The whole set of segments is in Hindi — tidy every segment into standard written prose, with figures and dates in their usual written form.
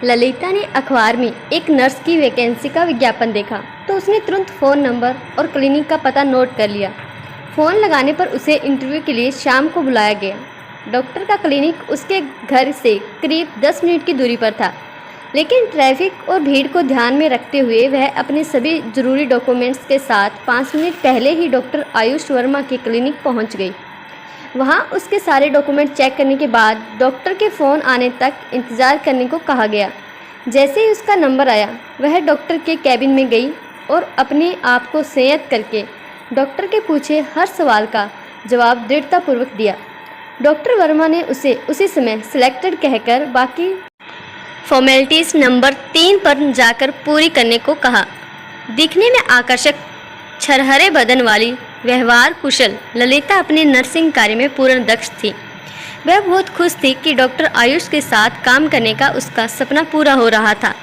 ललिता ने अखबार में एक नर्स की वैकेंसी का विज्ञापन देखा तो उसने तुरंत फ़ोन नंबर और क्लिनिक का पता नोट कर लिया। फ़ोन लगाने पर उसे इंटरव्यू के लिए शाम को बुलाया गया। डॉक्टर का क्लिनिक उसके घर से करीब 10 मिनट की दूरी पर था, लेकिन ट्रैफिक और भीड़ को ध्यान में रखते हुए वह अपने सभी ज़रूरी डॉक्यूमेंट्स के साथ 5 मिनट पहले ही डॉक्टर आयुष वर्मा के क्लिनिक पहुंच गई। वहां उसके सारे डॉक्यूमेंट चेक करने के बाद डॉक्टर के फ़ोन आने तक इंतज़ार करने को कहा गया। जैसे ही उसका नंबर आया, वह डॉक्टर के कैबिन में गई और अपने आप को संयत करके डॉक्टर के पूछे हर सवाल का जवाब दृढ़तापूर्वक दिया। डॉक्टर वर्मा ने उसे उसी समय सिलेक्टेड कहकर बाकी फॉर्मेलिटीज़ नंबर 3 पर जाकर पूरी करने को कहा। दिखने में आकर्षक, छरहरे बदन वाली, व्यवहार कुशल ललिता अपने नर्सिंग कार्य में पूर्ण दक्ष थी। वह बहुत खुश थी कि डॉक्टर आयुष के साथ काम करने का उसका सपना पूरा हो रहा था।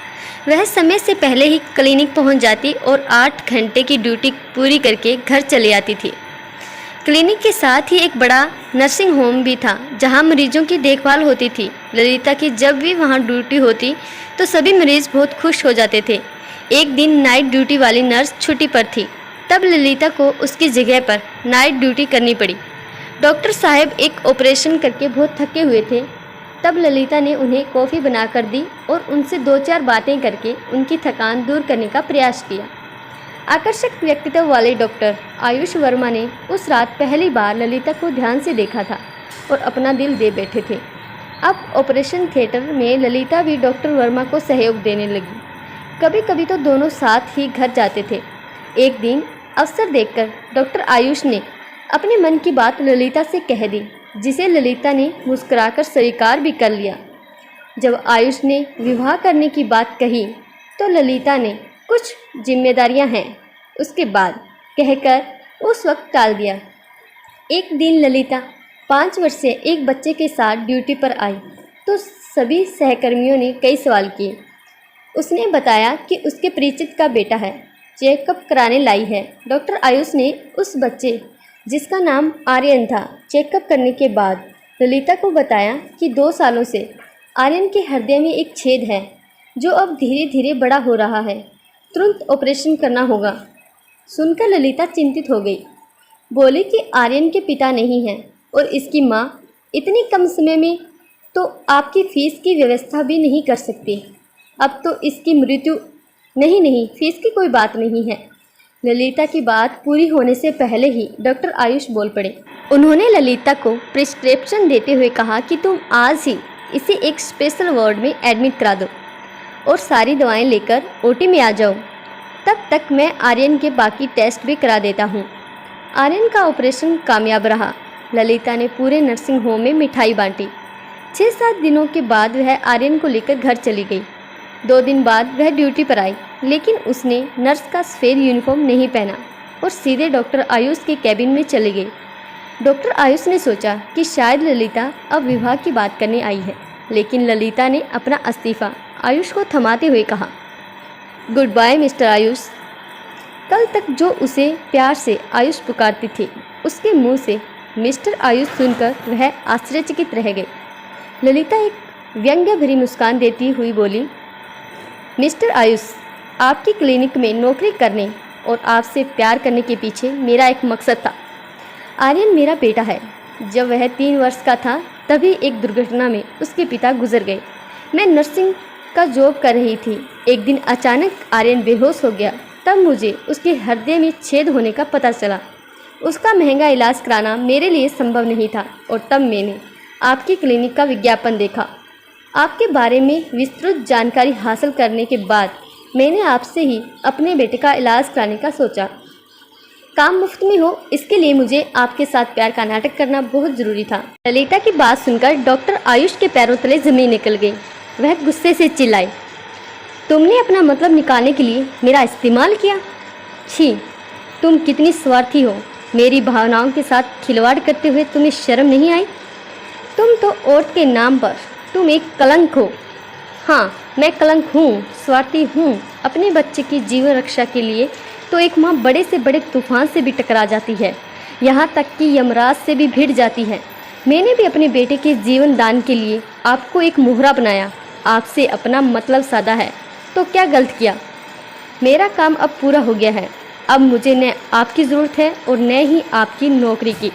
वह समय से पहले ही क्लिनिक पहुंच जाती और 8 घंटे की ड्यूटी पूरी करके घर चली आती थी। क्लिनिक के साथ ही एक बड़ा नर्सिंग होम भी था जहां मरीजों की देखभाल होती थी। ललिता की जब भी वहां ड्यूटी होती तो सभी मरीज बहुत खुश हो जाते थे। एक दिन नाइट ड्यूटी वाली नर्स छुट्टी पर थी, तब ललिता को उसकी जगह पर नाइट ड्यूटी करनी पड़ी। डॉक्टर साहब एक ऑपरेशन करके बहुत थके हुए थे। तब ललिता ने उन्हें कॉफ़ी बनाकर दी और उनसे 2-4 बातें करके उनकी थकान दूर करने का प्रयास किया। आकर्षक व्यक्तित्व वाले डॉक्टर आयुष वर्मा ने उस रात पहली बार ललिता को ध्यान से देखा था और अपना दिल दे बैठे थे। अब ऑपरेशन थिएटर में ललिता भी डॉक्टर वर्मा को सहयोग देने लगी। कभी कभी तो दोनों साथ ही घर जाते थे। एक दिन अवसर देखकर डॉक्टर आयुष ने अपने मन की बात ललिता से कह दी, जिसे ललिता ने मुस्कुराकर स्वीकार भी कर लिया। जब आयुष ने विवाह करने की बात कही तो ललिता ने कुछ जिम्मेदारियां हैं उसके बाद कहकर उस वक्त टाल दिया। एक दिन ललिता 5 वर्षीय एक बच्चे के साथ ड्यूटी पर आई तो सभी सहकर्मियों ने कई सवाल किए। उसने बताया कि उसके परिचित का बेटा है, चेकअप कराने लाई है। डॉक्टर आयुष ने उस बच्चे, जिसका नाम आर्यन था, चेकअप करने के बाद ललिता को बताया कि 2 सालों से आर्यन के हृदय में एक छेद है जो अब धीरे धीरे बड़ा हो रहा है, तुरंत ऑपरेशन करना होगा। सुनकर ललिता चिंतित हो गई। बोली कि आर्यन के पिता नहीं हैं और इसकी माँ इतनी कम समय में तो आपकी फ़ीस की व्यवस्था भी नहीं कर सकती। अब तो इसकी मृत्यु नहीं, फीस की कोई बात नहीं है। ललिता की बात पूरी होने से पहले ही डॉक्टर आयुष बोल पड़े। उन्होंने ललिता को प्रिस्क्रिप्शन देते हुए कहा कि तुम आज ही इसे एक स्पेशल वार्ड में एडमिट करा दो और सारी दवाएं लेकर ओटी में आ जाओ। तब तक मैं आर्यन के बाकी टेस्ट भी करा देता हूँ। आर्यन का ऑपरेशन कामयाब रहा। ललिता ने पूरे नर्सिंग होम में मिठाई बांटी। 6-7 दिनों के बाद वह आर्यन को लेकर घर चली गई। 2 दिन बाद वह ड्यूटी पर आई, लेकिन उसने नर्स का सफ़ेद यूनिफॉर्म नहीं पहना और सीधे डॉक्टर आयुष के कैबिन में चली गई। डॉक्टर आयुष ने सोचा कि शायद ललिता अब विवाह की बात करने आई है, लेकिन ललिता ने अपना इस्तीफ़ा आयुष को थमाते हुए कहा, गुड बाय मिस्टर आयुष। कल तक जो उसे प्यार से आयुष पुकारती थी, उसके मुंह से मिस्टर आयुष सुनकर वह आश्चर्यचकित रह गई। ललिता एक व्यंग्य भरी मुस्कान देती हुई बोली, मिस्टर आयुष, आपकी क्लिनिक में नौकरी करने और आपसे प्यार करने के पीछे मेरा एक मकसद था। आर्यन मेरा बेटा है। जब वह 3 वर्ष का था तभी एक दुर्घटना में उसके पिता गुजर गए। मैं नर्सिंग का जॉब कर रही थी। एक दिन अचानक आर्यन बेहोश हो गया। तब मुझे उसके हृदय में छेद होने का पता चला। उसका महंगा इलाज कराना मेरे लिए संभव नहीं था और तब मैंने आपकी क्लिनिक का विज्ञापन देखा। आपके बारे में विस्तृत जानकारी हासिल करने के बाद मैंने आपसे ही अपने बेटे का इलाज कराने का सोचा। काम मुफ्त में हो, इसके लिए मुझे आपके साथ प्यार का नाटक करना बहुत ज़रूरी था। ललिता की बात सुनकर डॉक्टर आयुष के पैरों तले ज़मीन निकल गई। वह गुस्से से चिल्लाई, तुमने अपना मतलब निकालने के लिए मेरा इस्तेमाल किया? छी, तुम कितनी स्वार्थी हो। मेरी भावनाओं के साथ खिलवाड़ करते हुए तुम्हें शर्म नहीं आई? तुम तो औरत के नाम पर तुम एक कलंक हो। हाँ, मैं कलंक हूँ, स्वार्थी हूँ। अपने बच्चे की जीवन रक्षा के लिए तो एक माँ बड़े से बड़े तूफान से भी टकरा जाती है, यहाँ तक कि यमराज से भी भिड़ जाती है। मैंने भी अपने बेटे के जीवन दान के लिए आपको एक मोहरा बनाया आपसे अपना मतलब साधा है तो क्या गलत किया। मेरा काम अब पूरा हो गया है, अब मुझे न आपकी ज़रूरत है और न ही आपकी नौकरी की।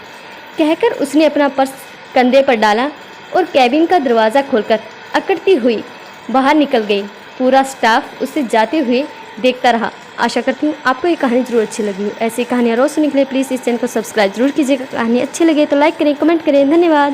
कहकर उसने अपना पर्स कंधे पर डाला और कैबिन का दरवाज़ा खोलकर अकड़ती हुई बाहर निकल गई। पूरा स्टाफ उसे जाते हुए देखता रहा। आशा करती हूँ आपको ये कहानी ज़रूर अच्छी लगी हो। ऐसी कहानियाँ रोज़ सुनने के लिए प्लीज़ इस चैनल को सब्सक्राइब जरूर कीजिएगा। कहानी अच्छी लगे तो लाइक करें, कमेंट करें। धन्यवाद।